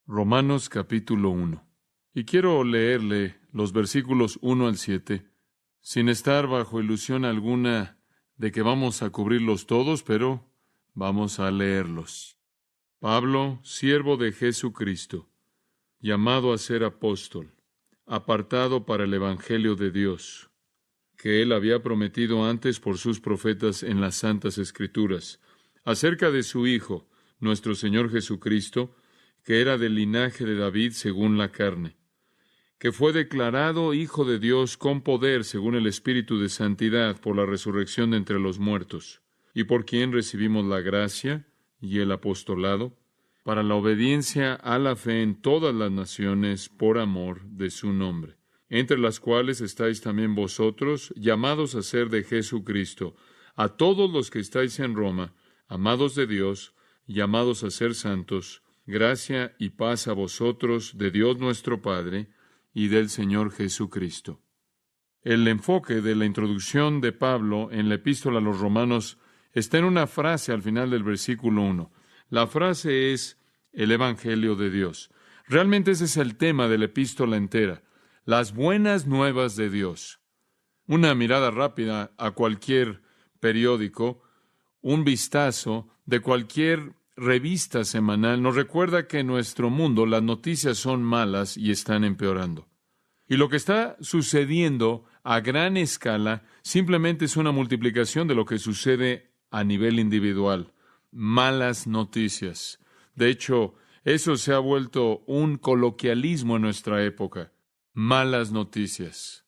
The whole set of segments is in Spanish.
Romanos capítulo 1. Y quiero leerle los versículos 1 al 7, sin estar bajo ilusión alguna de que vamos a cubrirlos todos, pero vamos a leerlos. Pablo, siervo de Jesucristo, llamado a ser apóstol, apartado para el Evangelio de Dios, que él había prometido antes por sus profetas en las Santas Escrituras, acerca de su Hijo, nuestro Señor Jesucristo, que era del linaje de David según la carne, que fue declarado Hijo de Dios con poder según el Espíritu de santidad por la resurrección de entre los muertos, y por quien recibimos la gracia y el apostolado, para la obediencia a la fe en todas las naciones por amor de su nombre, entre las cuales estáis también vosotros, llamados a ser de Jesucristo, a todos los que estáis en Roma, amados de Dios, llamados a ser santos, gracia y paz a vosotros de Dios nuestro Padre y del Señor Jesucristo. El enfoque de la introducción de Pablo en la epístola a los Romanos está en una frase al final del versículo 1. La frase es el Evangelio de Dios. Realmente ese es el tema de la epístola entera, las buenas nuevas de Dios. Una mirada rápida a cualquier periódico, un vistazo de cualquier revista semanal nos recuerda que en nuestro mundo las noticias son malas y están empeorando. Y lo que está sucediendo a gran escala simplemente es una multiplicación de lo que sucede a nivel individual. Malas noticias. De hecho, eso se ha vuelto un coloquialismo en nuestra época. Malas noticias.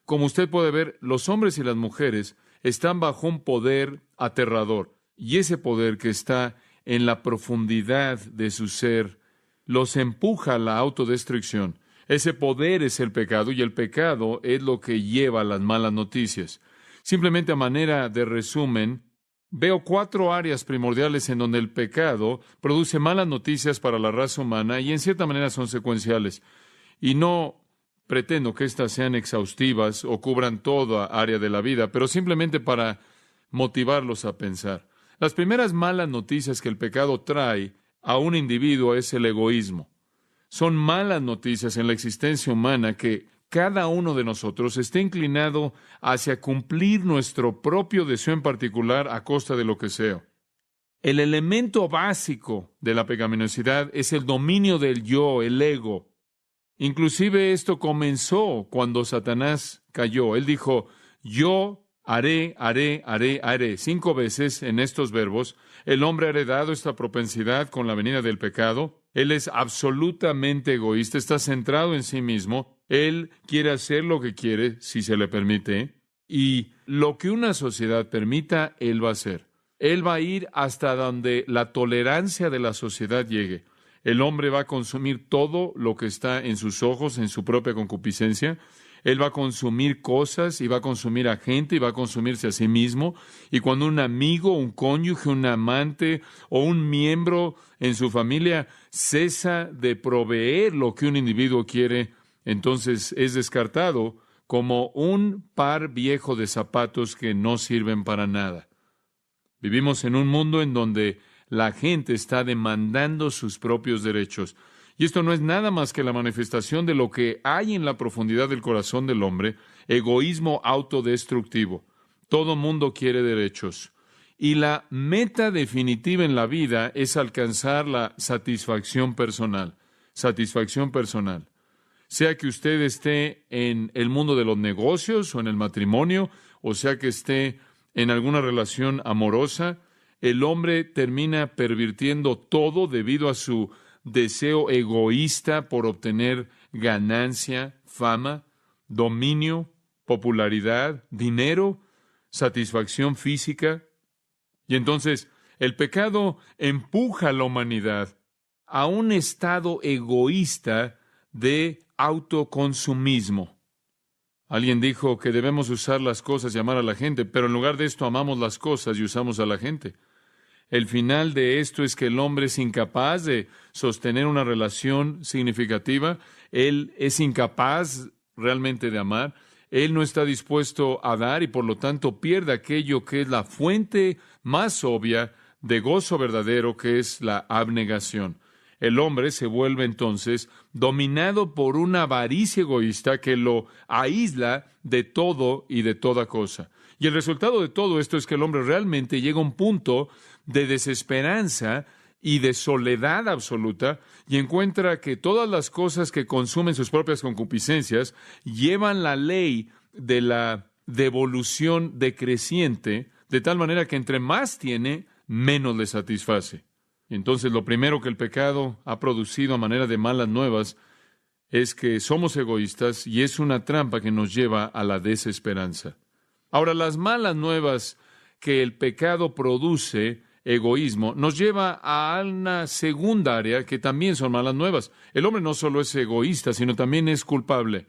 Como usted puede ver, los hombres y las mujeres están bajo un poder aterrador. Y ese poder que está en la profundidad de su ser, los empuja a la autodestrucción. Ese poder es el pecado, y el pecado es lo que lleva a las malas noticias. Simplemente a manera de resumen, veo 4 áreas primordiales en donde el pecado produce malas noticias para la raza humana, y en cierta manera son secuenciales. Y no pretendo que estas sean exhaustivas o cubran toda área de la vida, pero simplemente para motivarlos a pensar. Las primeras malas noticias que el pecado trae a un individuo es el egoísmo. Son malas noticias en la existencia humana que cada uno de nosotros esté inclinado hacia cumplir nuestro propio deseo en particular a costa de lo que sea. El elemento básico de la pecaminosidad es el dominio del yo, el ego. Inclusive esto comenzó cuando Satanás cayó. Él dijo, yo haré. 5 veces en estos verbos. El hombre ha heredado esta propensidad con la venida del pecado. Él es absolutamente egoísta, está centrado en sí mismo. Él quiere hacer lo que quiere, si se le permite. Y lo que una sociedad permita, él va a hacer. Él va a ir hasta donde la tolerancia de la sociedad llegue. El hombre va a consumir todo lo que está en sus ojos, en su propia concupiscencia. Él va a consumir cosas, y va a consumir a gente, y va a consumirse a sí mismo. Y cuando un amigo, un cónyuge, un amante o un miembro en su familia cesa de proveer lo que un individuo quiere, entonces es descartado como un par viejo de zapatos que no sirven para nada. Vivimos en un mundo en donde la gente está demandando sus propios derechos. Y esto no es nada más que la manifestación de lo que hay en la profundidad del corazón del hombre, egoísmo autodestructivo. Todo mundo quiere derechos. Y la meta definitiva en la vida es alcanzar la satisfacción personal. Satisfacción personal. Sea que usted esté en el mundo de los negocios o en el matrimonio, o sea que esté en alguna relación amorosa, el hombre termina pervirtiendo todo debido a su deseo egoísta por obtener ganancia, fama, dominio, popularidad, dinero, satisfacción física. Y entonces el pecado empuja a la humanidad a un estado egoísta de autoconsumismo. Alguien dijo que debemos usar las cosas y amar a la gente, pero en lugar de esto amamos las cosas y usamos a la gente. El final de esto es que el hombre es incapaz de sostener una relación significativa. Él es incapaz realmente de amar. Él no está dispuesto a dar y por lo tanto pierde aquello que es la fuente más obvia de gozo verdadero, que es la abnegación. el hombre se vuelve entonces dominado por una avaricia egoísta que lo aísla de todo y de toda cosa. Y el resultado de todo esto es que el hombre realmente llega a un punto de desesperanza y de soledad absoluta, y encuentra que todas las cosas que consumen sus propias concupiscencias llevan la ley de la devolución decreciente, de tal manera que entre más tiene, menos le satisface. Entonces, lo primero que el pecado ha producido a manera de malas nuevas es que somos egoístas, y es una trampa que nos lleva a la desesperanza. Ahora, las malas nuevas que el pecado produce, egoísmo, nos lleva a una segunda área que también son malas nuevas. El hombre no solo es egoísta, sino también es culpable.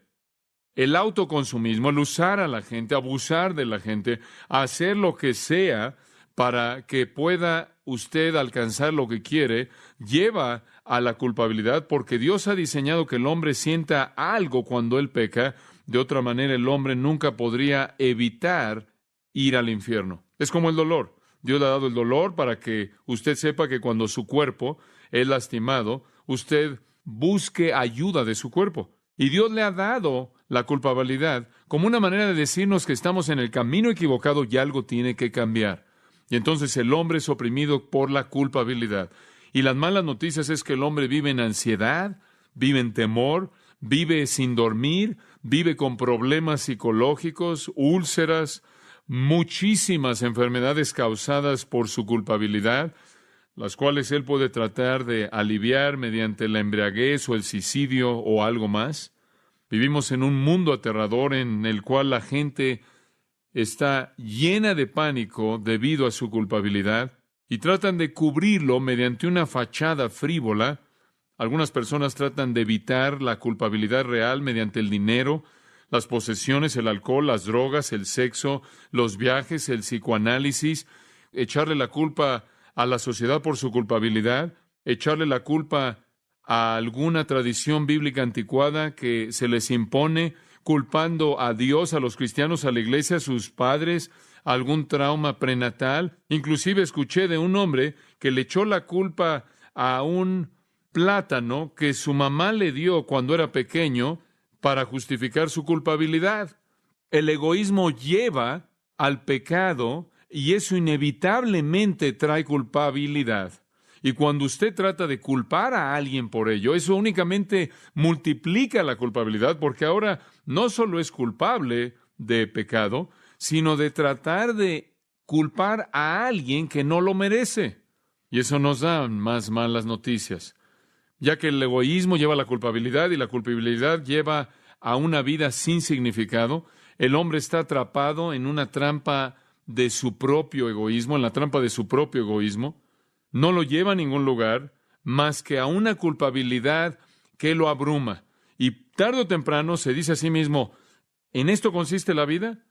El autoconsumismo, el usar a la gente, abusar de la gente, hacer lo que sea para que pueda usted alcanzar lo que quiere, lleva a la culpabilidad, porque Dios ha diseñado que el hombre sienta algo cuando él peca. De otra manera, el hombre nunca podría evitar ir al infierno. Es como el dolor. Dios le ha dado el dolor para que usted sepa que cuando su cuerpo es lastimado, usted busque ayuda de su cuerpo. Y Dios le ha dado la culpabilidad como una manera de decirnos que estamos en el camino equivocado y algo tiene que cambiar. Y entonces el hombre es oprimido por la culpabilidad. Y las malas noticias es que el hombre vive en ansiedad, vive en temor, vive sin dormir, vive con problemas psicológicos, úlceras, muchísimas enfermedades causadas por su culpabilidad, las cuales él puede tratar de aliviar mediante la embriaguez o el suicidio o algo más. Vivimos en un mundo aterrador en el cual la gente está llena de pánico debido a su culpabilidad y tratan de cubrirlo mediante una fachada frívola. Algunas personas tratan de evitar la culpabilidad real mediante el dinero, las posesiones, el alcohol, las drogas, el sexo, los viajes, el psicoanálisis, echarle la culpa a la sociedad por su culpabilidad, echarle la culpa a alguna tradición bíblica anticuada que se les impone, culpando a Dios, a los cristianos, a la iglesia, a sus padres, a algún trauma prenatal. Inclusive escuché de un hombre que le echó la culpa a un plátano que su mamá le dio cuando era pequeño para justificar su culpabilidad. El egoísmo lleva al pecado y eso inevitablemente trae culpabilidad. Y cuando usted trata de culpar a alguien por ello, eso únicamente multiplica la culpabilidad, porque ahora no solo es culpable de pecado, sino de tratar de culpar a alguien que no lo merece. Y eso nos da más malas noticias, ya que el egoísmo lleva a la culpabilidad y la culpabilidad lleva a una vida sin significado. El hombre está atrapado en una trampa de su propio egoísmo, en la trampa de su propio egoísmo. No lo lleva a ningún lugar más que a una culpabilidad que lo abruma. Y tarde o temprano se dice a sí mismo, ¿en esto consiste la vida?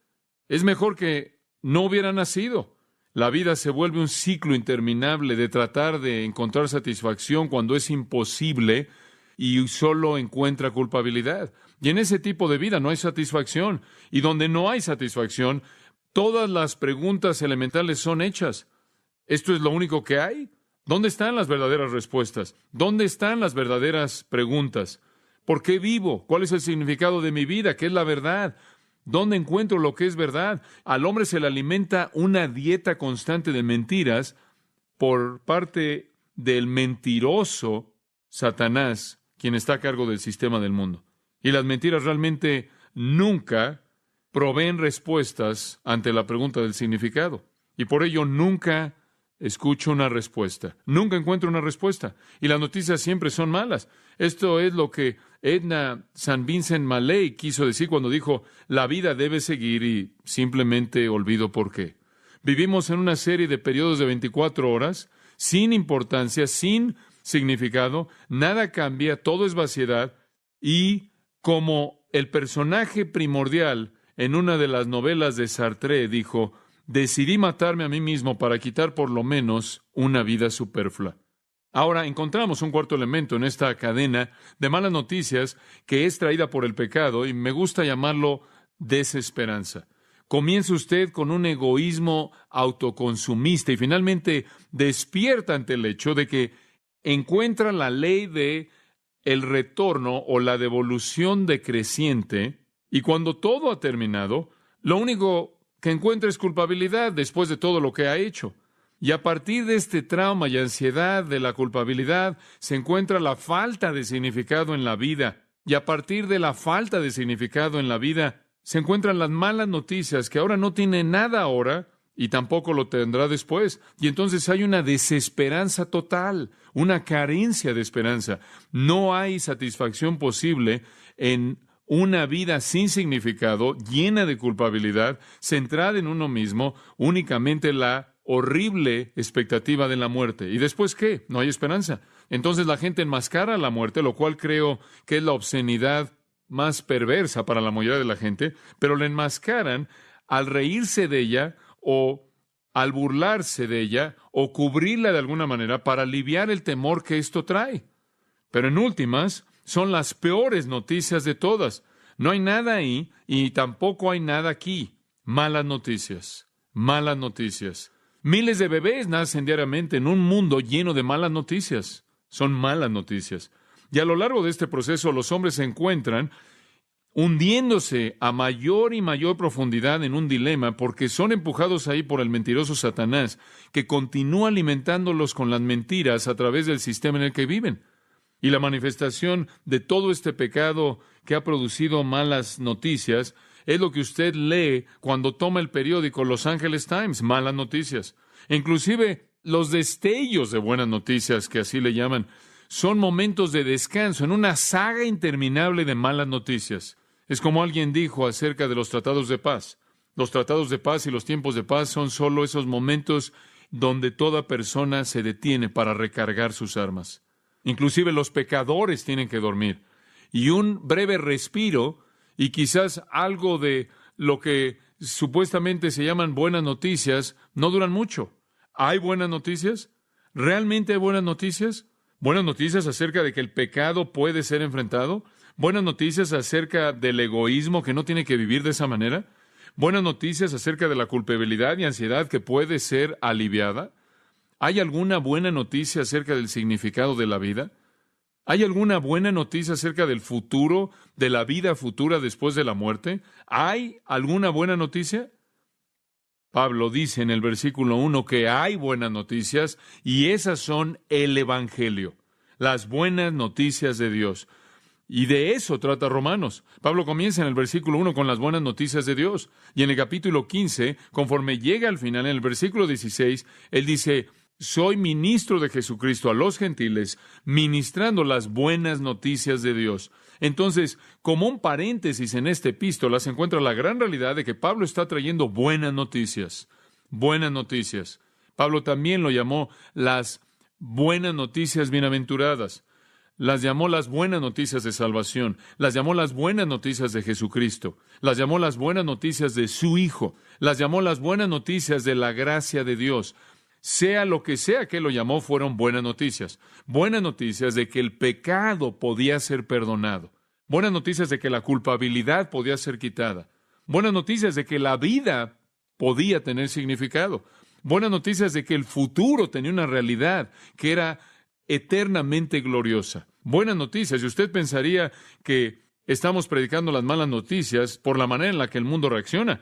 Es mejor que no hubiera nacido. La vida se vuelve un ciclo interminable de tratar de encontrar satisfacción cuando es imposible y solo encuentra culpabilidad. Y en ese tipo de vida no hay satisfacción. Y donde no hay satisfacción, todas las preguntas elementales son hechas. ¿Esto es lo único que hay? ¿Dónde están las verdaderas respuestas? ¿Dónde están las verdaderas preguntas? ¿Por qué vivo? ¿Cuál es el significado de mi vida? ¿Qué es la verdad? ¿Dónde encuentro lo que es verdad? Al hombre se le alimenta una dieta constante de mentiras por parte del mentiroso Satanás, quien está a cargo del sistema del mundo. Y las mentiras realmente nunca proveen respuestas ante la pregunta del significado. Y por ello nunca escucho una respuesta. Nunca encuentro una respuesta. Y las noticias siempre son malas. Esto es lo que Edna St. Vincent Millay quiso decir cuando dijo, la vida debe seguir, y simplemente olvido por qué. Vivimos en una serie de periodos de 24 horas, sin importancia, sin significado, nada cambia, todo es vaciedad, y como el personaje primordial en una de las novelas de Sartre dijo, decidí matarme a mí mismo para quitar por lo menos una vida superflua. Ahora encontramos un cuarto elemento en esta cadena de malas noticias que es traída por el pecado, y me gusta llamarlo desesperanza. Comienza usted con un egoísmo autoconsumista y finalmente despierta ante el hecho de que encuentra la ley de el retorno o la devolución decreciente, y cuando todo ha terminado, lo único que encuentra es culpabilidad después de todo lo que ha hecho. Y a partir de este trauma y ansiedad de la culpabilidad, se encuentra la falta de significado en la vida. Y a partir de la falta de significado en la vida, se encuentran las malas noticias, que ahora no tiene nada ahora y tampoco lo tendrá después. Y entonces hay una desesperanza total, una carencia de esperanza. No hay satisfacción posible en una vida sin significado, llena de culpabilidad, centrada en uno mismo, únicamente la horrible expectativa de la muerte. ¿Y después qué? No hay esperanza. Entonces la gente enmascara la muerte, lo cual creo que es la obscenidad más perversa para la mayoría de la gente, pero la enmascaran al reírse de ella o al burlarse de ella o cubrirla de alguna manera para aliviar el temor que esto trae. Pero en últimas, son las peores noticias de todas. No hay nada ahí y tampoco hay nada aquí. Malas noticias. Malas noticias. Miles de bebés nacen diariamente en un mundo lleno de malas noticias. Son malas noticias. Y a lo largo de este proceso, los hombres se encuentran hundiéndose a mayor y mayor profundidad en un dilema porque son empujados ahí por el mentiroso Satanás, que continúa alimentándolos con las mentiras a través del sistema en el que viven. Y la manifestación de todo este pecado que ha producido malas noticias es lo que usted lee cuando toma el periódico Los Angeles Times, malas noticias. E inclusive los destellos de buenas noticias, que así le llaman, son momentos de descanso en una saga interminable de malas noticias. Es como alguien dijo acerca de los tratados de paz. Los tratados de paz y los tiempos de paz son solo esos momentos donde toda persona se detiene para recargar sus armas. Inclusive los pecadores tienen que dormir. Y un breve respiro y quizás algo de lo que supuestamente se llaman buenas noticias no duran mucho. ¿Hay buenas noticias? ¿Realmente hay buenas noticias? ¿Buenas noticias acerca de que el pecado puede ser enfrentado? ¿Buenas noticias acerca del egoísmo que no tiene que vivir de esa manera? ¿Buenas noticias acerca de la culpabilidad y ansiedad que puede ser aliviada? ¿Hay alguna buena noticia acerca del significado de la vida? ¿Hay alguna buena noticia acerca del futuro, de la vida futura después de la muerte? ¿Hay alguna buena noticia? Pablo dice en el versículo 1 que hay buenas noticias y esas son el Evangelio, las buenas noticias de Dios. Y de eso trata Romanos. Pablo comienza en el versículo 1 con las buenas noticias de Dios. Y en el capítulo 15, conforme llega al final, en el versículo 16, él dice: soy ministro de Jesucristo a los gentiles, ministrando las buenas noticias de Dios. Entonces, como un paréntesis en esta epístola, se encuentra la gran realidad de que Pablo está trayendo buenas noticias. Buenas noticias. Pablo también lo llamó las buenas noticias bienaventuradas. Las llamó las buenas noticias de salvación. Las llamó las buenas noticias de Jesucristo. Las llamó las buenas noticias de su Hijo. Las llamó las buenas noticias de la gracia de Dios. Sea lo que sea que lo llamó, fueron buenas noticias. Buenas noticias de que el pecado podía ser perdonado. Buenas noticias de que la culpabilidad podía ser quitada. Buenas noticias de que la vida podía tener significado. Buenas noticias de que el futuro tenía una realidad que era eternamente gloriosa. Buenas noticias. Y usted pensaría que estamos predicando las malas noticias por la manera en la que el mundo reacciona.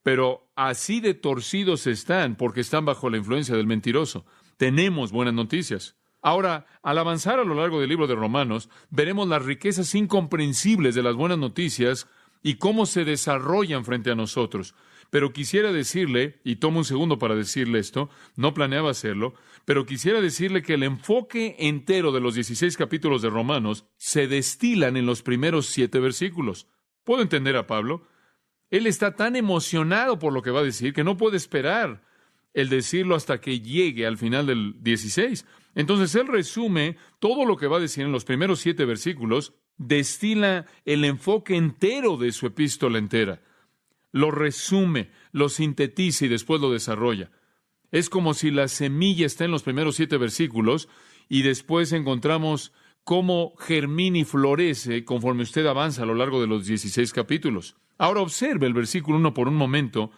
Pero así de torcidos están porque están bajo la influencia del mentiroso. Tenemos buenas noticias. Ahora, al avanzar a lo largo del libro de Romanos, veremos las riquezas incomprensibles de las buenas noticias y cómo se desarrollan frente a nosotros. Pero quisiera decirle, y tomo un segundo para decirle esto, no planeaba hacerlo, pero quisiera decirle que el enfoque entero de los 16 capítulos de Romanos se destilan en los primeros 7 versículos. ¿Puedo entender a Pablo? Él está tan emocionado por lo que va a decir que no puede esperar el decirlo hasta que llegue al final del 16. Entonces él resume todo lo que va a decir en los primeros 7 versículos, destila el enfoque entero de su epístola entera. Lo resume, lo sintetiza y después lo desarrolla. Es como si la semilla está en los primeros 7 versículos y después encontramos cómo germina y florece conforme usted avanza a lo largo de los 16 capítulos. Ahora observe el versículo 1 por un momento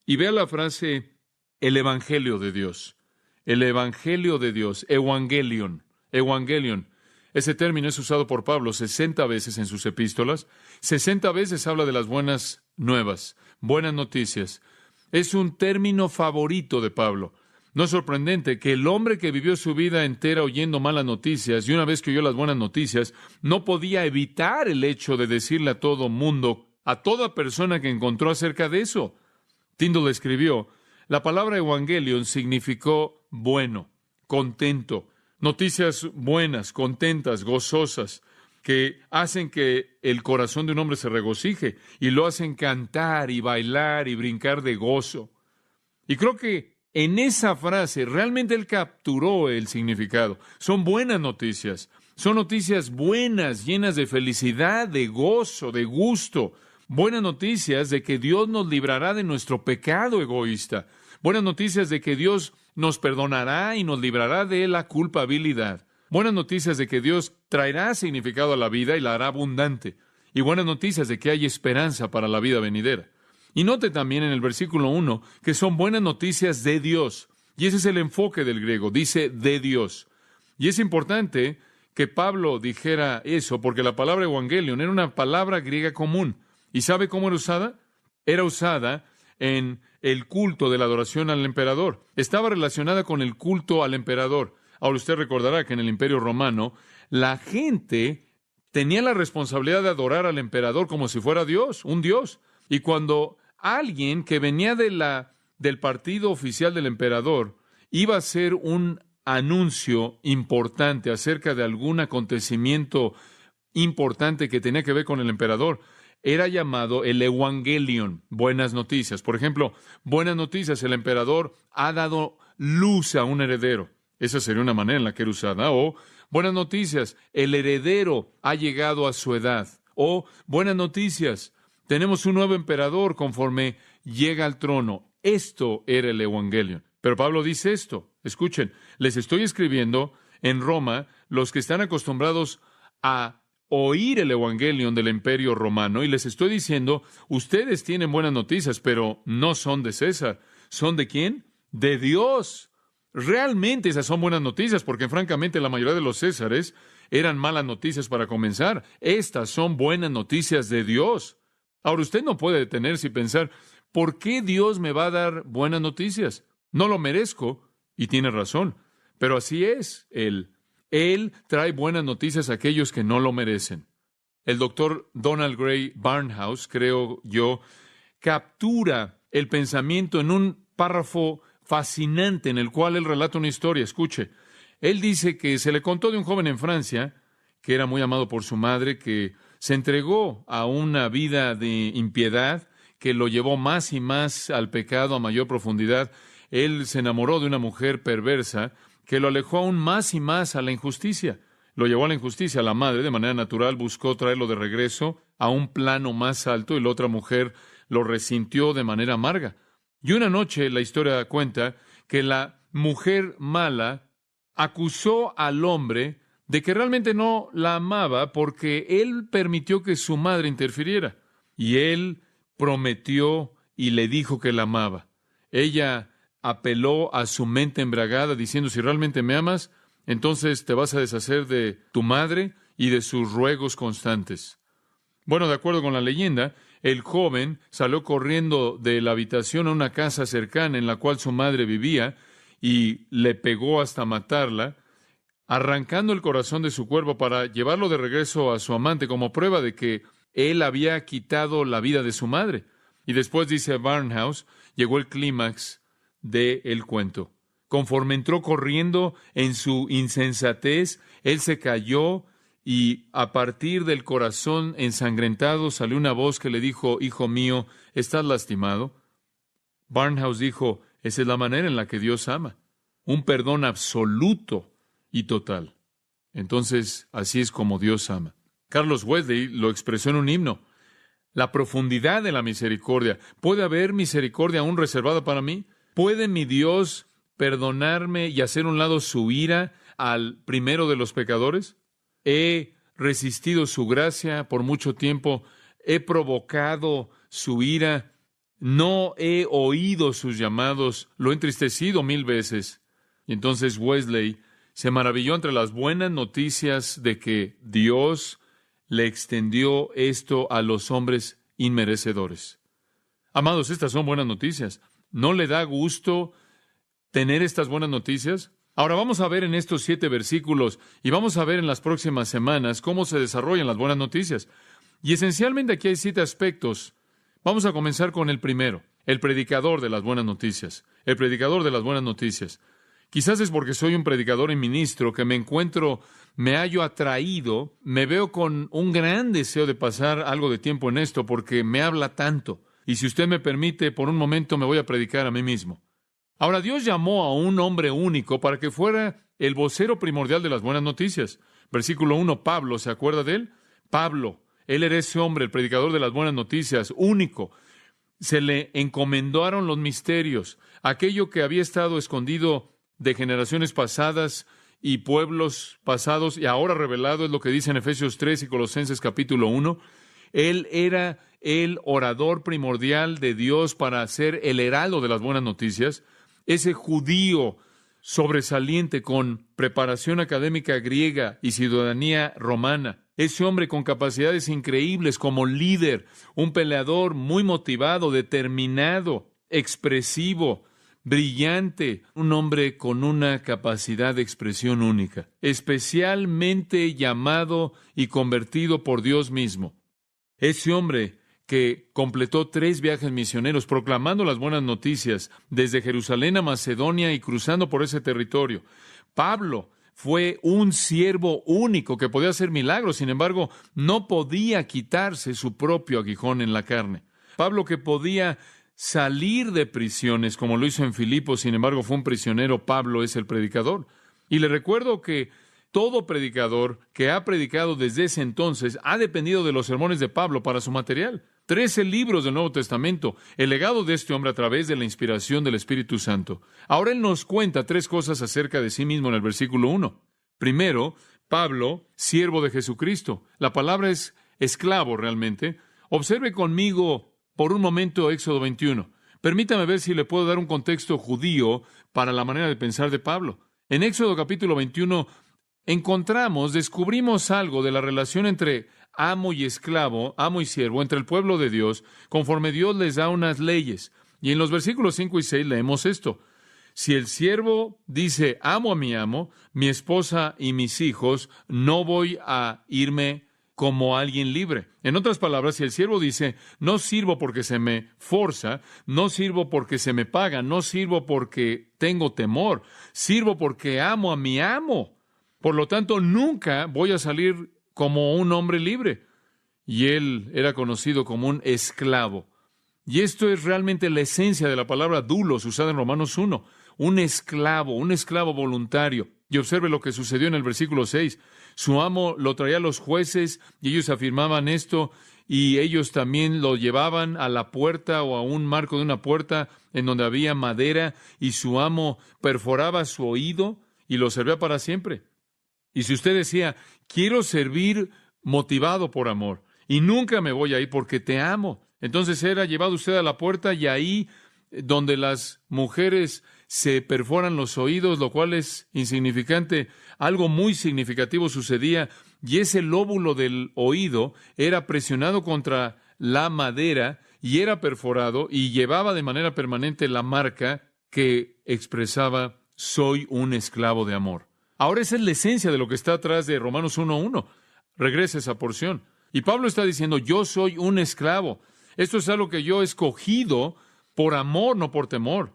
y vea la frase, el Evangelio de Dios. el Evangelio de Dios, Evangelion, Evangelion. Ese término es usado por Pablo 60 veces en sus epístolas. 60 veces habla de las buenas nuevas, buenas noticias. Es un término favorito de Pablo. No es sorprendente que el hombre que vivió su vida entera oyendo malas noticias y una vez que oyó las buenas noticias, no podía evitar el hecho de decirle a todo mundo, a toda persona que encontró acerca de eso. Tyndall escribió, la palabra evangelion significó bueno, contento, noticias buenas, contentas, gozosas, que hacen que el corazón de un hombre se regocije y lo hacen cantar y bailar y brincar de gozo. Y creo que en esa frase realmente él capturó el significado. Son buenas noticias, son noticias buenas, llenas de felicidad, de gozo, de gusto. Buenas noticias de que Dios nos librará de nuestro pecado egoísta. Buenas noticias de que Dios nos perdonará y nos librará de la culpabilidad. Buenas noticias de que Dios traerá significado a la vida y la hará abundante. Y buenas noticias de que hay esperanza para la vida venidera. Y note también en el versículo 1 que son buenas noticias de Dios. Y ese es el enfoque del griego, dice de Dios. Y es importante que Pablo dijera eso, porque la palabra evangelion era una palabra griega común. ¿Y sabe cómo era usada? Era usada en el culto de la adoración al emperador. Estaba relacionada con el culto al emperador. Ahora usted recordará que en el Imperio Romano la gente tenía la responsabilidad de adorar al emperador como si fuera Dios, un Dios. Y cuando alguien que venía del partido oficial del emperador iba a hacer un anuncio importante acerca de algún acontecimiento importante que tenía que ver con el emperador, era llamado el Evangelion, buenas noticias. Por ejemplo, buenas noticias, el emperador ha dado luz a un heredero. Esa sería una manera en la que era usada. O, buenas noticias, el heredero ha llegado a su edad. O, buenas noticias, tenemos un nuevo emperador conforme llega al trono. Esto era el Evangelion. Pero Pablo dice esto. Escuchen, les estoy escribiendo en Roma los que están acostumbrados a oír el Evangelion del Imperio Romano y les estoy diciendo, ustedes tienen buenas noticias, pero no son de César. ¿Son de quién? De Dios. Realmente esas son buenas noticias, porque francamente la mayoría de los Césares eran malas noticias para comenzar. Estas son buenas noticias de Dios. Ahora, usted no puede detenerse y pensar, ¿por qué Dios me va a dar buenas noticias? No lo merezco, y tiene razón, pero así es Él. Él trae buenas noticias a aquellos que no lo merecen. El doctor Donald Gray Barnhouse, creo yo, captura el pensamiento en un párrafo fascinante en el cual él relata una historia. Escuche, él dice que se le contó de un joven en Francia que era muy amado por su madre, que se entregó a una vida de impiedad que lo llevó más y más al pecado a mayor profundidad. Él se enamoró de una mujer perversa que lo alejó aún más y más a la injusticia. Lo llevó a la injusticia. La madre, de manera natural, buscó traerlo de regreso a un plano más alto y la otra mujer lo resintió de manera amarga. Y una noche la historia cuenta que la mujer mala acusó al hombre de que realmente no la amaba porque él permitió que su madre interfiriera. Y él prometió y le dijo que la amaba. Ella apeló a su mente embriagada diciendo, si realmente me amas, entonces te vas a deshacer de tu madre y de sus ruegos constantes. Bueno, de acuerdo con la leyenda, el joven salió corriendo de la habitación a una casa cercana en la cual su madre vivía y le pegó hasta matarla, arrancando el corazón de su cuerpo para llevarlo de regreso a su amante como prueba de que él había quitado la vida de su madre. Y después, dice Barnhouse, llegó el clímax del cuento. Conforme entró corriendo en su insensatez, él se cayó y a partir del corazón ensangrentado salió una voz que le dijo, hijo mío, ¿estás lastimado? Barnhouse dijo, esa es la manera en la que Dios ama. Un perdón absoluto y total. Entonces, así es como Dios ama. Carlos Wesley lo expresó en un himno. La profundidad de la misericordia. ¿Puede haber misericordia aún reservada para mí? ¿Puede mi Dios perdonarme y hacer a un lado su ira al primero de los pecadores? He resistido su gracia por mucho tiempo. He provocado su ira. No he oído sus llamados. Lo he entristecido 1000 veces. Y entonces Wesley se maravilló entre las buenas noticias de que Dios le extendió esto a los hombres inmerecedores. Amados, estas son buenas noticias. ¿No le da gusto tener estas buenas noticias? Ahora vamos a ver en estos 7 versículos y vamos a ver en las próximas semanas cómo se desarrollan las buenas noticias. Y esencialmente aquí hay 7 aspectos. Vamos a comenzar con el primero, el predicador de las buenas noticias. El predicador de las buenas noticias. Quizás es porque soy un predicador y ministro que me hallo atraído, me veo con un gran deseo de pasar algo de tiempo en esto porque me habla tanto. Y si usted me permite, por un momento me voy a predicar a mí mismo. Ahora, Dios llamó a un hombre único para que fuera el vocero primordial de las buenas noticias. Versículo 1, Pablo, ¿se acuerda de él? Pablo, él era ese hombre, el predicador de las buenas noticias, único. Se le encomendaron los misterios, aquello que había estado escondido de generaciones pasadas y pueblos pasados, y ahora revelado, es lo que dice en Efesios 3 y Colosenses capítulo 1. Él era el orador primordial de Dios para ser el heraldo de las buenas noticias. Ese judío sobresaliente con preparación académica griega y ciudadanía romana. Ese hombre con capacidades increíbles como líder, un peleador muy motivado, determinado, expresivo, brillante, un hombre con una capacidad de expresión única, especialmente llamado y convertido por Dios mismo. Ese hombre que completó 3 viajes misioneros proclamando las buenas noticias desde Jerusalén a Macedonia y cruzando por ese territorio. Pablo fue un siervo único que podía hacer milagros, sin embargo, no podía quitarse su propio aguijón en la carne. Pablo, que podía salir de prisiones, como lo hizo en Filipos, sin embargo, fue un prisionero. Pablo es el predicador. Y le recuerdo que todo predicador que ha predicado desde ese entonces ha dependido de los sermones de Pablo para su material. 13 libros del Nuevo Testamento, el legado de este hombre a través de la inspiración del Espíritu Santo. Ahora él nos cuenta 3 cosas acerca de sí mismo en el versículo 1. Primero, Pablo, siervo de Jesucristo. La palabra es esclavo realmente. Observe conmigo por un momento Éxodo 21. Permítame ver si le puedo dar un contexto judío para la manera de pensar de Pablo. En Éxodo capítulo 21 descubrimos algo de la relación entre amo y esclavo, amo y siervo, entre el pueblo de Dios, conforme Dios les da unas leyes. Y en los versículos 5 y 6 leemos esto. Si el siervo dice, amo a mi esposa y mis hijos, no voy a irme como alguien libre. En otras palabras, si el siervo dice, no sirvo porque se me forza, no sirvo porque se me paga, no sirvo porque tengo temor, sirvo porque amo a mi amo. Por lo tanto, nunca voy a salir como un hombre libre. Y él era conocido como un esclavo. Y esto es realmente la esencia de la palabra doulos usada en Romanos 1. Un esclavo voluntario. Y observe lo que sucedió en el versículo 6. Su amo lo traía a los jueces y ellos afirmaban esto y ellos también lo llevaban a la puerta o a un marco de una puerta en donde había madera y su amo perforaba su oído y lo servía para siempre. Y si usted decía, quiero servir motivado por amor y nunca me voy a ir porque te amo, entonces era llevado usted a la puerta y ahí donde las mujeres se perforan los oídos, lo cual es insignificante, algo muy significativo sucedía y ese lóbulo del oído era presionado contra la madera y era perforado y llevaba de manera permanente la marca que expresaba, soy un esclavo de amor. Ahora esa es la esencia de lo que está atrás de Romanos 1:1. Regresa esa porción. Y Pablo está diciendo, yo soy un esclavo. Esto es algo que yo he escogido por amor, no por temor.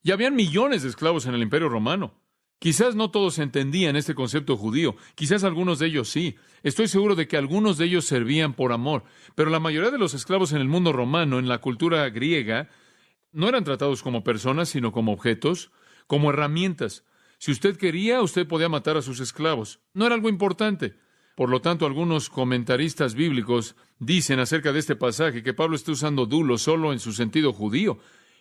Y habían millones de esclavos en el Imperio Romano. Quizás no todos entendían este concepto judío. Quizás algunos de ellos sí. Estoy seguro de que algunos de ellos servían por amor. Pero la mayoría de los esclavos en el mundo romano, en la cultura griega, no eran tratados como personas, sino como objetos, como herramientas. Si usted quería, usted podía matar a sus esclavos. No era algo importante. Por lo tanto, algunos comentaristas bíblicos dicen acerca de este pasaje que Pablo está usando doulos solo en su sentido judío,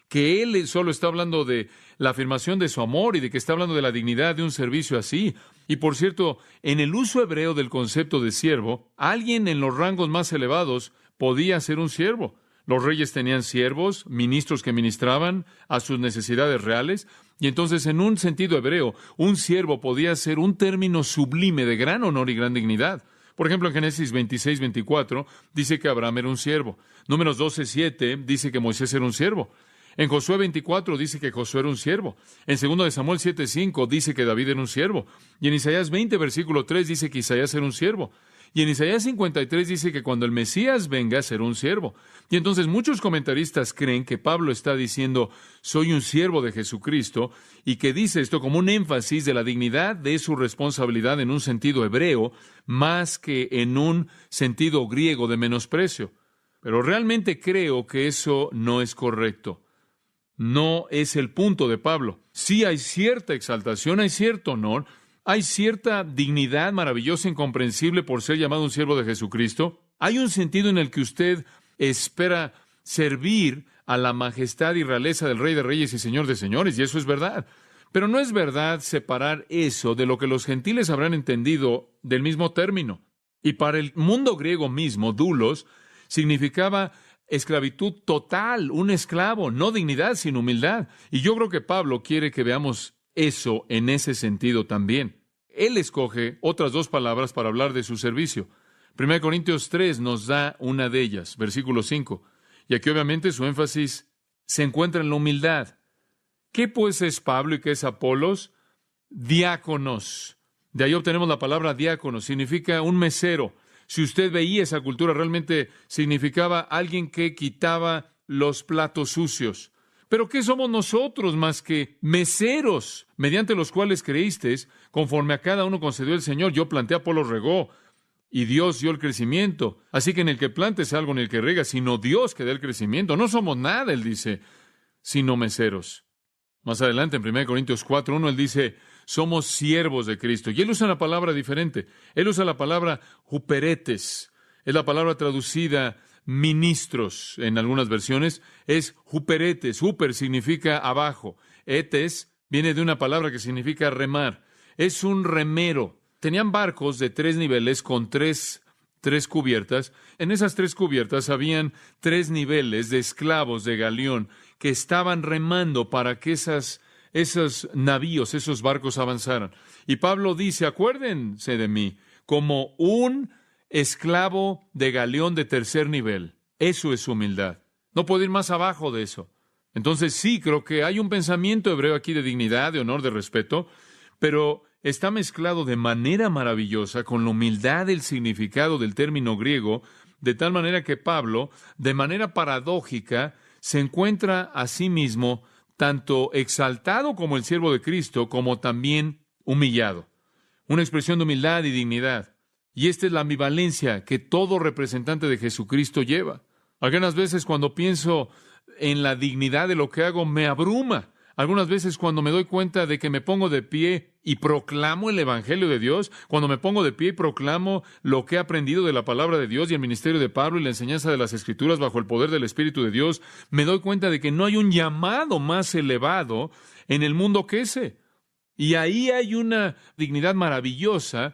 que él solo está hablando de la afirmación de su amor y de que está hablando de la dignidad de un servicio así. Y por cierto, en el uso hebreo del concepto de siervo, alguien en los rangos más elevados podía ser un siervo. Los reyes tenían siervos, ministros que ministraban a sus necesidades reales, y entonces en un sentido hebreo, un siervo podía ser un término sublime de gran honor y gran dignidad. Por ejemplo, en Génesis 26-24 dice que Abraham era un siervo. Números 12-7 dice que Moisés era un siervo. En Josué 24 dice que Josué era un siervo. En 2 de Samuel 7:5 dice que David era un siervo. Y en Isaías 20, versículo 3 dice que Isaías era un siervo. Y en Isaías 53 dice que cuando el Mesías venga será un siervo. Y entonces muchos comentaristas creen que Pablo está diciendo, soy un siervo de Jesucristo, y que dice esto como un énfasis de la dignidad de su responsabilidad en un sentido hebreo, más que en un sentido griego de menosprecio. Pero realmente creo que eso no es correcto. No es el punto de Pablo. Sí hay cierta exaltación, hay cierto honor, hay cierta dignidad maravillosa e incomprensible por ser llamado un siervo de Jesucristo. Hay un sentido en el que usted espera servir a la majestad y realeza del Rey de Reyes y Señor de Señores, y eso es verdad. Pero no es verdad separar eso de lo que los gentiles habrán entendido del mismo término. Y para el mundo griego mismo, doulos significaba esclavitud total, un esclavo, no dignidad, sino humildad. Y yo creo que Pablo quiere que veamos eso en ese sentido también. Él escoge otras dos palabras para hablar de su servicio. 1 Corintios 3 nos da una de ellas, versículo 5. Y aquí obviamente su énfasis se encuentra en la humildad. ¿Qué pues es Pablo y qué es Apolos? Diáconos. De ahí obtenemos la palabra diácono, significa un mesero. Si usted veía esa cultura, realmente significaba alguien que quitaba los platos sucios. ¿Pero qué somos nosotros más que meseros, mediante los cuales creísteis, conforme a cada uno concedió el Señor? Yo planté, Apolos regó, y Dios dio el crecimiento. Así que en el que plantes algo, en el que rega, sino Dios que da el crecimiento. No somos nada, él dice, sino meseros. Más adelante, en 1 Corintios 4:1, él dice, somos siervos de Cristo. Y él usa una palabra diferente. Él usa la palabra huperetes. Es la palabra traducida ministros en algunas versiones. Es huperetes. Huper significa abajo. Etes viene de una palabra que significa remar. Es un remero. Tenían barcos de 3 niveles con tres cubiertas. En esas 3 cubiertas habían 3 niveles de esclavos de galeón que estaban remando para que esos navíos, esos barcos avanzaran. Y Pablo dice, acuérdense de mí, como un esclavo de galeón de 3er nivel. Eso es humildad. No puedo ir más abajo de eso. Entonces sí, creo que hay un pensamiento hebreo aquí de dignidad, de honor, de respeto, pero está mezclado de manera maravillosa con la humildad del significado del término griego, de tal manera que Pablo, de manera paradójica, se encuentra a sí mismo tanto exaltado como el siervo de Cristo, como también humillado. Una expresión de humildad y dignidad. Y esta es la ambivalencia que todo representante de Jesucristo lleva. Algunas veces cuando pienso en la dignidad de lo que hago, me abruma. Algunas veces cuando me doy cuenta de que me pongo de pie y proclamo el Evangelio de Dios, cuando me pongo de pie y proclamo lo que he aprendido de la palabra de Dios y el ministerio de Pablo y la enseñanza de las Escrituras bajo el poder del Espíritu de Dios, me doy cuenta de que no hay un llamado más elevado en el mundo que ese. Y ahí hay una dignidad maravillosa,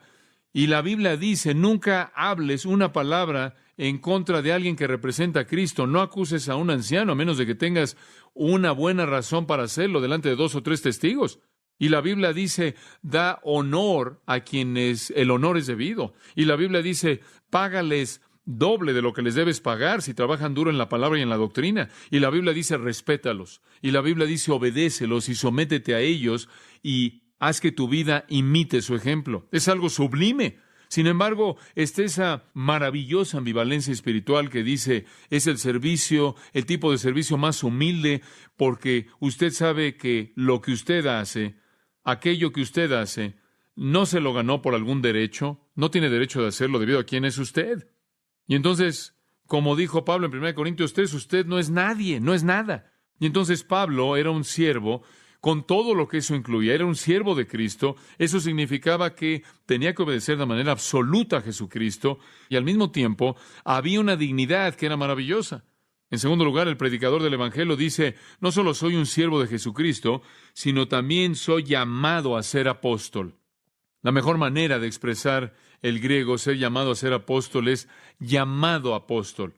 y la Biblia dice, nunca hables una palabra en contra de alguien que representa a Cristo. No acuses a un anciano a menos de que tengas una buena razón para hacerlo delante de 2 o 3 testigos. Y la Biblia dice, da honor a quienes el honor es debido. Y la Biblia dice, págales doble de lo que les debes pagar si trabajan duro en la palabra y en la doctrina. Y la Biblia dice, respétalos. Y la Biblia dice, obedécelos y sométete a ellos y haz que tu vida imite su ejemplo. Es algo sublime. Sin embargo, está esa maravillosa ambivalencia espiritual que dice, es el servicio, el tipo de servicio más humilde, porque usted sabe que lo que usted hace, aquello que usted hace, no se lo ganó por algún derecho, no tiene derecho de hacerlo debido a quién es usted. Y entonces, como dijo Pablo en 1 Corintios 3, usted no es nadie, no es nada. Y entonces Pablo era un siervo con todo lo que eso incluía. Era un siervo de Cristo. Eso significaba que tenía que obedecer de manera absoluta a Jesucristo y al mismo tiempo había una dignidad que era maravillosa. En segundo lugar, el predicador del Evangelio dice, no solo soy un siervo de Jesucristo, sino también soy llamado a ser apóstol. La mejor manera de expresar el griego, ser llamado a ser apóstol, es llamado apóstol.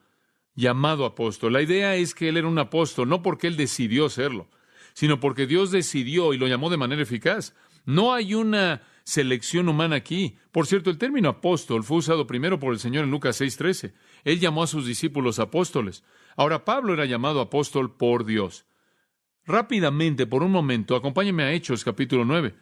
llamado apóstol. La idea es que él era un apóstol, no porque él decidió serlo, sino porque Dios decidió y lo llamó de manera eficaz. No hay una selección humana aquí. Por cierto, el término apóstol fue usado primero por el Señor en Lucas 6:13. Él llamó a sus discípulos apóstoles. Ahora, Pablo era llamado apóstol por Dios. Rápidamente, por un momento, acompáñeme a Hechos capítulo 9.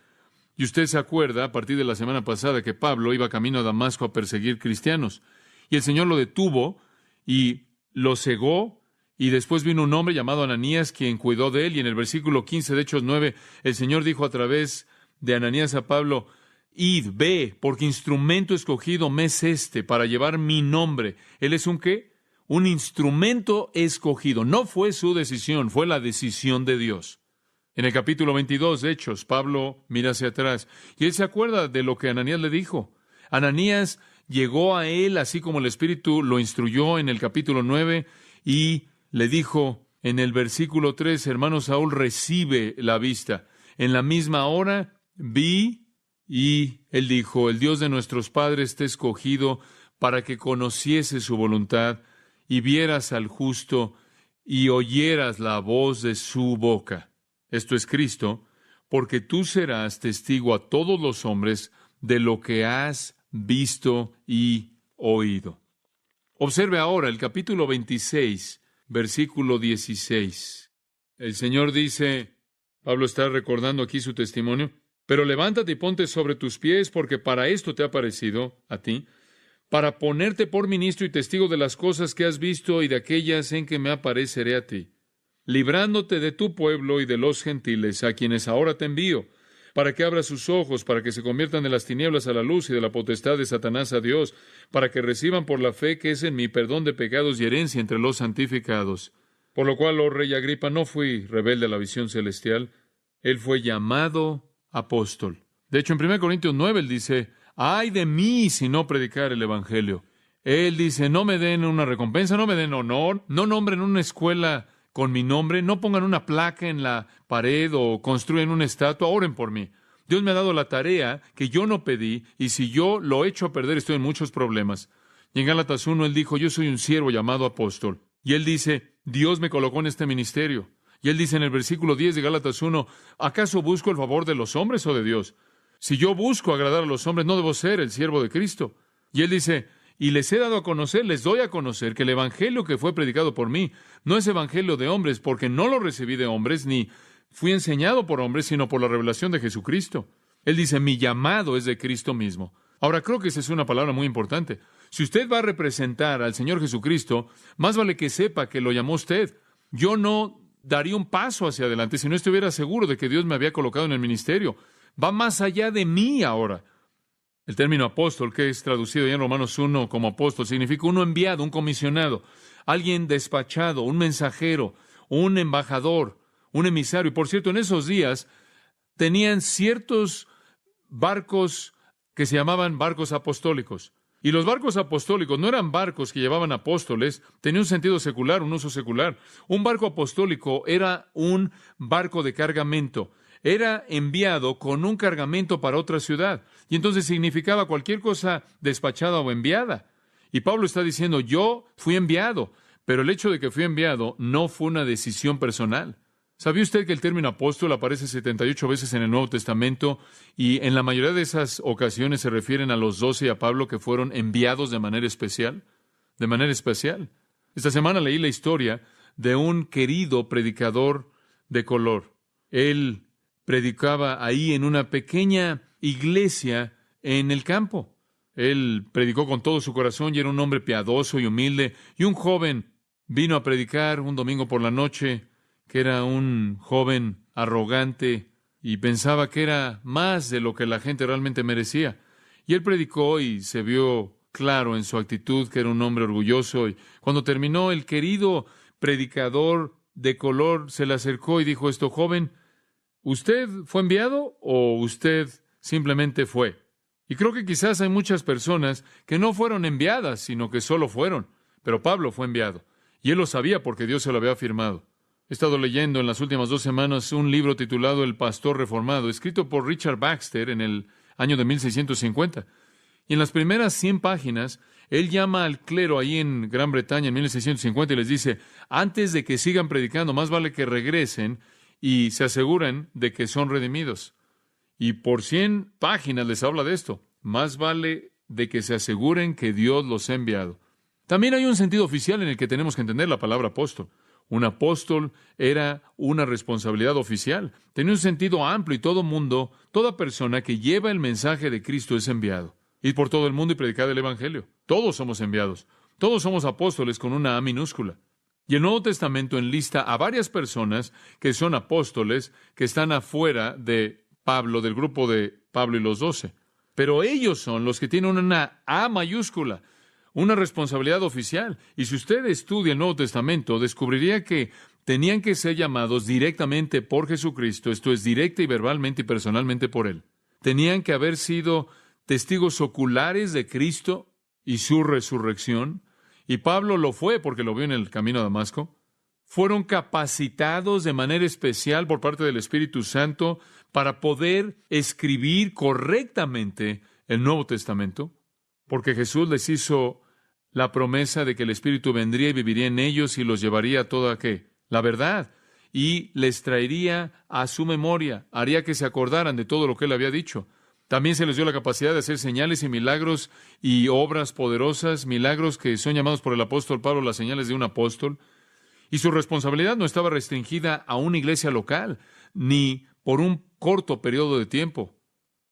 Y usted se acuerda, a partir de la semana pasada, que Pablo iba camino a Damasco a perseguir cristianos. Y el Señor lo detuvo y lo cegó. Y después vino un hombre llamado Ananías, quien cuidó de él. Y en el versículo 15 de Hechos 9, el Señor dijo a través de Ananías a Pablo: id, ve, porque instrumento escogido me es este para llevar mi nombre. ¿Él es un qué? Un instrumento escogido. No fue su decisión, fue la decisión de Dios. En el capítulo 22 de Hechos, Pablo mira hacia atrás y él se acuerda de lo que Ananías le dijo. Ananías llegó a él así como el Espíritu lo instruyó en el capítulo 9 y le dijo en el versículo 3, hermano Saúl, recibe la vista. En la misma hora vi y él dijo: el Dios de nuestros padres te ha escogido para que conociese su voluntad y vieras al justo y oyeras la voz de su boca. Esto es Cristo, porque tú serás testigo a todos los hombres de lo que has visto y oído. Observe ahora el capítulo 26, versículo 16. El Señor dice, Pablo está recordando aquí su testimonio: pero levántate y ponte sobre tus pies, porque para esto te ha parecido a ti, para ponerte por ministro y testigo de las cosas que has visto y de aquellas en que me apareceré a ti, librándote de tu pueblo y de los gentiles, a quienes ahora te envío, para que abras sus ojos, para que se conviertan de las tinieblas a la luz y de la potestad de Satanás a Dios, para que reciban por la fe que es en mí perdón de pecados y herencia entre los santificados. Por lo cual, oh rey Agripa, no fui rebelde a la visión celestial. Él fue llamado apóstol. De hecho, en 1 Corintios 9, él dice: ay de mí si no predicar el evangelio. Él dice: no me den una recompensa, no me den honor, no nombren una escuela con mi nombre, no pongan una placa en la pared o construyan una estatua, oren por mí. Dios me ha dado la tarea que yo no pedí, y si yo lo echo a perder, estoy en muchos problemas. Y en Gálatas 1, él dijo: yo soy un siervo llamado apóstol. Y él dice: Dios me colocó en este ministerio. Y él dice en el versículo 10 de Gálatas 1, ¿acaso busco el favor de los hombres o de Dios? Si yo busco agradar a los hombres, no debo ser el siervo de Cristo. Y él dice: y les he dado a conocer, les doy a conocer que el evangelio que fue predicado por mí no es evangelio de hombres, porque no lo recibí de hombres, ni fui enseñado por hombres, sino por la revelación de Jesucristo. Él dice: mi llamado es de Cristo mismo. Ahora, creo que esa es una palabra muy importante. Si usted va a representar al Señor Jesucristo, más vale que sepa que lo llamó usted. Yo no daría un paso hacia adelante si no estuviera seguro de que Dios me había colocado en el ministerio. Va más allá de mí ahora. El término apóstol, que es traducido ya en Romanos 1 como apóstol, significa uno enviado, un comisionado, alguien despachado, un mensajero, un embajador, un emisario. Y por cierto, en esos días tenían ciertos barcos que se llamaban barcos apostólicos. Y los barcos apostólicos no eran barcos que llevaban apóstoles, tenía un sentido secular, un uso secular. Un barco apostólico era un barco de cargamento. Era enviado con un cargamento para otra ciudad. Y entonces significaba cualquier cosa despachada o enviada. Y Pablo está diciendo: yo fui enviado, pero el hecho de que fui enviado no fue una decisión personal. ¿Sabía usted que el término apóstol aparece 78 veces en el Nuevo Testamento y en la mayoría de esas ocasiones se refieren a los 12 y a Pablo, que fueron enviados de manera especial? De manera especial. Esta semana leí la historia de un querido predicador de color. Él predicaba ahí en una pequeña iglesia en el campo. Él predicó con todo su corazón y era un hombre piadoso y humilde. Y un joven vino a predicar un domingo por la noche, que era un joven arrogante y pensaba que era más de lo que la gente realmente merecía. Y él predicó y se vio claro en su actitud que era un hombre orgulloso. Y cuando terminó, el querido predicador de color se le acercó y dijo esto: joven, ¿usted fue enviado o usted simplemente fue? Y creo que quizás hay muchas personas que no fueron enviadas, sino que solo fueron. Pero Pablo fue enviado. Y él lo sabía porque Dios se lo había afirmado. He estado leyendo en las últimas 2 semanas un libro titulado El Pastor Reformado, escrito por Richard Baxter en el año de 1650. Y en las primeras 100 páginas, Él llama al clero ahí en Gran Bretaña en 1650 y les dice, antes de que sigan predicando, más vale que regresen y se aseguren de que son redimidos. Y por 100 páginas les habla de esto. Más vale de que se aseguren que Dios los ha enviado. También hay un sentido oficial en el que tenemos que entender la palabra apóstol. Un apóstol era una responsabilidad oficial. Tenía un sentido amplio y todo mundo, toda persona que lleva el mensaje de Cristo es enviado. Ir por todo el mundo y predicar el Evangelio. Todos somos enviados. Todos somos apóstoles con una A minúscula. Y el Nuevo Testamento enlista a varias personas que son apóstoles, que están afuera de Pablo, del grupo de Pablo y los 12. Pero ellos son los que tienen una A mayúscula, una responsabilidad oficial. Y si usted estudia el Nuevo Testamento, descubriría que tenían que ser llamados directamente por Jesucristo, esto es, directa y verbalmente y personalmente por Él. Tenían que haber sido testigos oculares de Cristo y su resurrección. Y Pablo lo fue porque lo vio en el camino a Damasco. Fueron capacitados de manera especial por parte del Espíritu Santo para poder escribir correctamente el Nuevo Testamento, porque Jesús les hizo la promesa de que el Espíritu vendría y viviría en ellos y los llevaría a toda ¿qué? La verdad, y les traería a su memoria, haría que se acordaran de todo lo que Él había dicho. También se les dio la capacidad de hacer señales y milagros y obras poderosas, milagros que son llamados por el apóstol Pablo las señales de un apóstol. Y su responsabilidad no estaba restringida a una iglesia local, ni por un corto periodo de tiempo,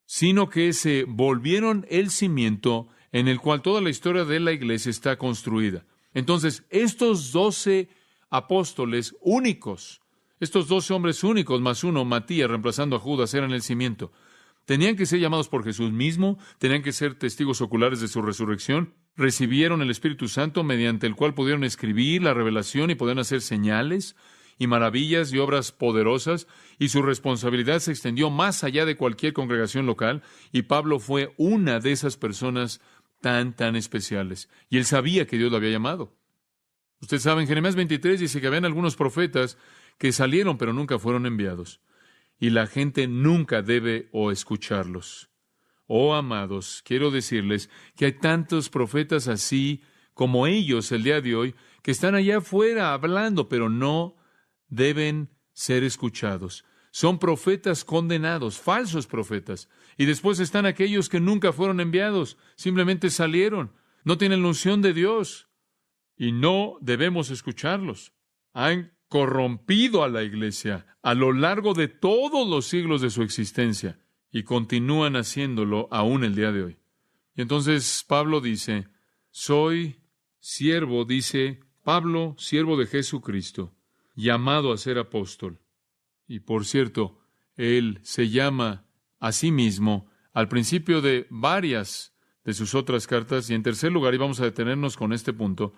sino que se volvieron el cimiento en el cual toda la historia de la iglesia está construida. Entonces, estos 12 apóstoles únicos, estos 12 hombres únicos, más uno, Matías, reemplazando a Judas, eran el cimiento. Tenían que ser llamados por Jesús mismo, tenían que ser testigos oculares de su resurrección, recibieron el Espíritu Santo mediante el cual pudieron escribir la revelación y pudieron hacer señales y maravillas y obras poderosas, y su responsabilidad se extendió más allá de cualquier congregación local, y Pablo fue una de esas personas tan especiales, y él sabía que Dios lo había llamado. Usted sabe, en Jeremías 23 dice que habían algunos profetas que salieron pero nunca fueron enviados, y la gente nunca debe escucharlos. Oh, amados, quiero decirles que hay tantos profetas así como ellos el día de hoy, que están allá afuera hablando, pero no deben ser escuchados. Son profetas condenados, falsos profetas. Y después están aquellos que nunca fueron enviados, simplemente salieron, no tienen la unción de Dios, y no debemos escucharlos. Han corrompido a la iglesia a lo largo de todos los siglos de su existencia, y continúan haciéndolo aún el día de hoy. Y entonces Pablo dice, soy siervo, dice Pablo, siervo de Jesucristo, llamado a ser apóstol. Y por cierto, él se llama a sí mismo al principio de varias de sus otras cartas, y en tercer lugar, y vamos a detenernos con este punto,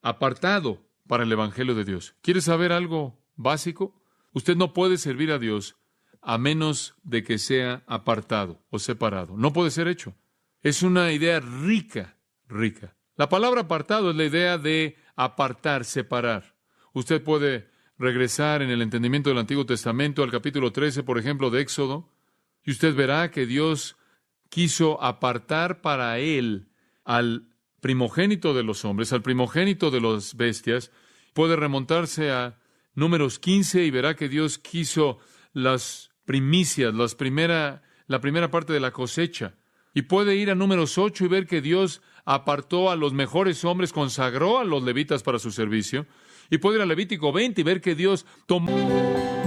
apartado para el Evangelio de Dios. ¿Quiere saber algo básico? Usted no puede servir a Dios a menos de que sea apartado o separado. No puede ser hecho. Es una idea rica. La palabra apartado es la idea de apartar, separar. Usted puede regresar en el entendimiento del Antiguo Testamento al capítulo 13, por ejemplo, de Éxodo, y usted verá que Dios quiso apartar para Él al primogénito de los hombres, al primogénito de las bestias. Puede remontarse a Números 15 y verá que Dios quiso las primicias, la primera parte de la cosecha. Y puede ir a Números 8 y ver que Dios apartó a los mejores hombres, consagró a los levitas para su servicio. Y puede ir a Levítico 20 y ver que Dios tomó